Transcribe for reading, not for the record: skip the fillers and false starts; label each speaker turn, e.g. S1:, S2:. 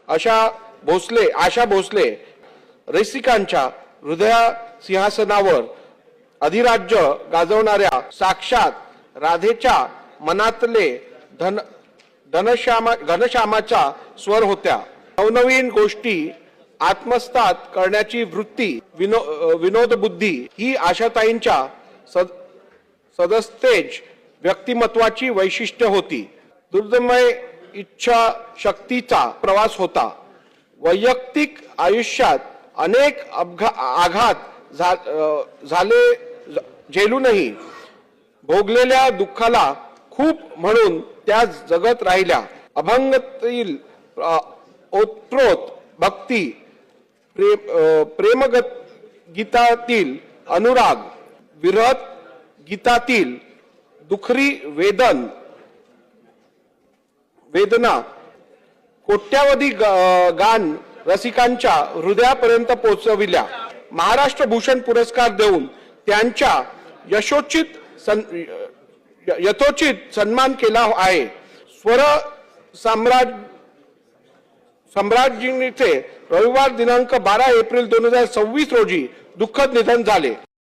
S1: आशा भोसले रसिकांच्या हृदय सिंहासनावर अधिराज्य गाजवणाऱ्या साक्षात राधेच्या मनातले घनश्यामाचा स्वर होत्या। नवनवीन गोष्टी आत्मसात करण्याची वृत्ती, विनोद बुद्धी ही आशाताईंच्या सदस्तेज व्यक्तिमत्वाची वैशिष्ट्य होती। दुर्दमय इच्छा शक्तीचा प्रवास होता। वैयक्तिक आयुष्यात अनेक आघात झेलूनही भोगलेल्या दुःखाला खूप म्हणून त्या जगत राहिल्या। अभंगातील ओतप्रोत भक्ती, गीतातील अनुराग, विरह गीतातील दुखरी वेदना कोट्यावधी गान रसिकांच्या हृदयापर्यंत पोहोचविल्या। महाराष्ट्र भूषण पुरस्कार देऊन त्यांच्या यथोचित सन्मान केला आहे। स्वर सम्राज्ञीचे रविवार दिनांक 12 एप्रिल 2026 रोजी दुःखद निधन झाले।